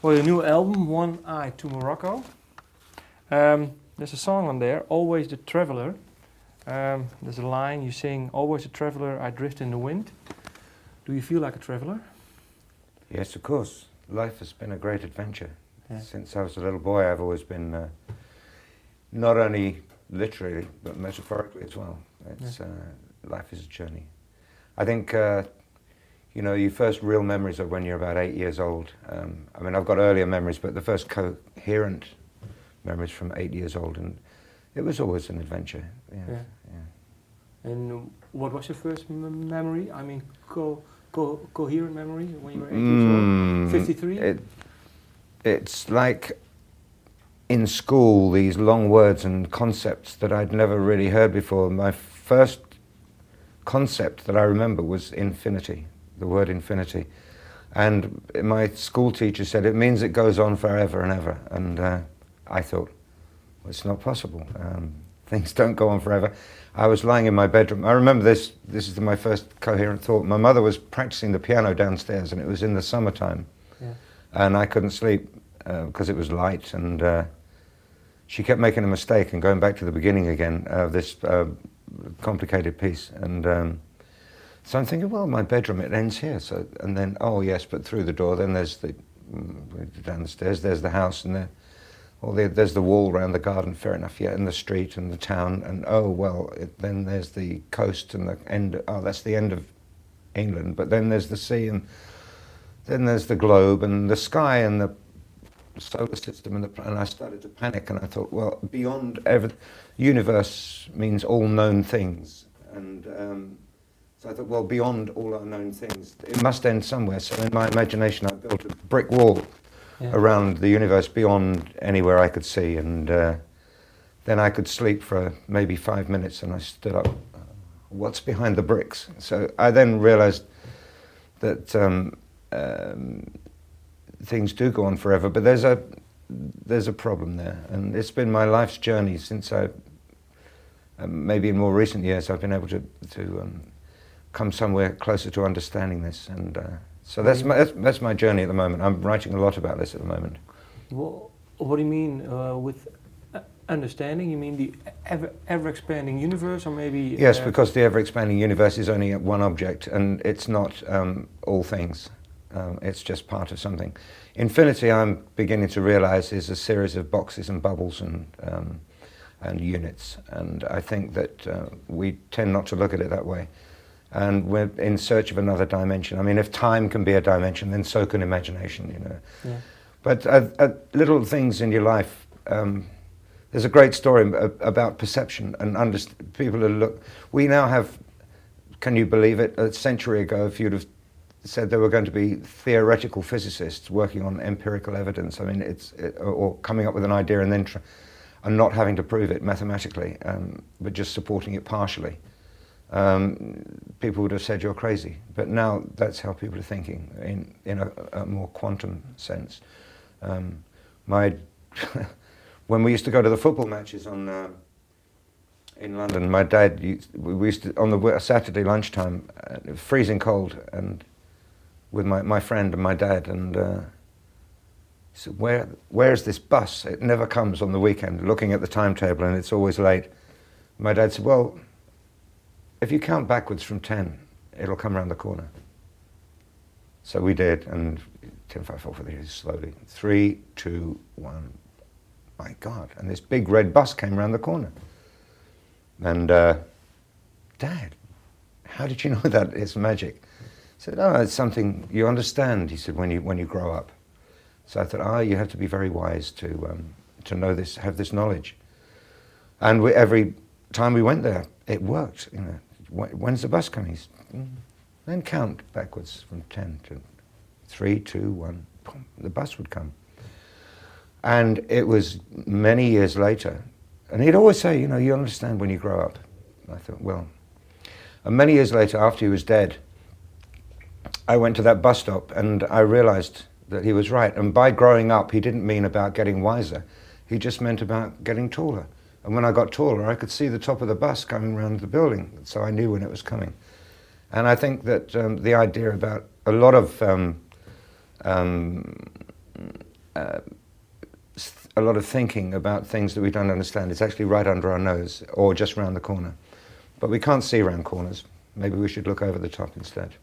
Well, your new album, One Eye To Morocco. There's a song on there, Always the Traveler. There's a line you sing, Always a traveler, I drift in the wind. Do you feel like a traveler? Yes, of course. Life has been a great adventure. Yeah. Since I was a little boy, I've always been, not only literally, but metaphorically as well. It's, life is a journey. I think, your first real memories are when you're about 8 years old. I mean, I've got earlier memories, but the first coherent memories from 8 years old, and it was always an adventure. Yeah. And what was your first memory? I mean, coherent memory when you were 8 years old? 53? It's like in school, these long words and concepts that I'd never really heard before. My first concept that I remember was infinity, the word infinity. And my school teacher said, it means it goes on forever and ever. And I thought, well, it's not possible. Things don't go on forever. I was lying in my bedroom. I remember this is my first coherent thought. My mother was practicing the piano downstairs, and it was in the summertime. Yeah. And I couldn't sleep because it was light, and she kept making a mistake and going back to the beginning again of this complicated piece. And so I'm thinking, well, my bedroom, it ends here. So, and then, oh yes, but through the door, then there's down the stairs, there's the house, and there's the wall around the garden, fair enough, yeah, and the street and the town, and then there's the coast and the end, that's the end of England, but then there's the sea, and then there's the globe and the sky and the solar system, and I started to panic, and I thought, well, beyond universe means all known things, and so I thought, well, beyond all our known things, it must end somewhere. So in my imagination, I built a brick wall around the universe beyond anywhere I could see, and then I could sleep for maybe 5 minutes, and I stood up. What's behind the bricks? So I then realized that things do go on forever, but there's a problem there, and it's been my life's journey since maybe in more recent years I've been able to come somewhere closer to understanding this, and so that's my journey at the moment. I'm writing a lot about this at the moment. Well, what do you mean with understanding? You mean the ever-expanding universe, or maybe? Yes, because the ever-expanding universe is only one object, and it's not all things. It's just part of something. Infinity, I'm beginning to realize, is a series of boxes and bubbles and units, and I think that we tend not to look at it that way. And we're in search of another dimension. I mean, if time can be a dimension, then so can imagination, Yeah. But little things in your life, there's a great story about perception and people who look. We now have, can you believe it, a century ago, if you'd have said there were going to be theoretical physicists working on empirical evidence, I mean, or coming up with an idea and then and not having to prove it mathematically, but just supporting it partially. People would have said you're crazy, but now that's how people are thinking in a more quantum sense. When we used to go to the football matches in London, my dad we used to, on the Saturday lunchtime, freezing cold, and with my friend and my dad, and he said, where's this bus? It never comes on the weekend. Looking at the timetable, and it's always late. My dad said, well, if you count backwards from 10, it'll come around the corner. So we did, and 10, 5, 4, 3, slowly. 3, 2, 1. My God. And this big red bus came around the corner. And, Dad, how did you know that? It's magic. I said, oh, it's something you understand, he said, when you grow up. So I thought, you have to be very wise to know this, have this knowledge. And every time we went there, it worked, When's the bus coming? Then count backwards from 10 to 3, 2, 1. Boom, the bus would come. And it was many years later, and he'd always say, you understand when you grow up. I thought, well, and many years later, after he was dead, I went to that bus stop and I realized that he was right. And by growing up, he didn't mean about getting wiser. He just meant about getting taller. And when I got taller, I could see the top of the bus coming around the building, so I knew when it was coming. And I think that the idea about a lot of a lot of thinking about things that we don't understand. It's actually right under our nose or just round the corner. But we can't see round corners. Maybe we should look over the top instead.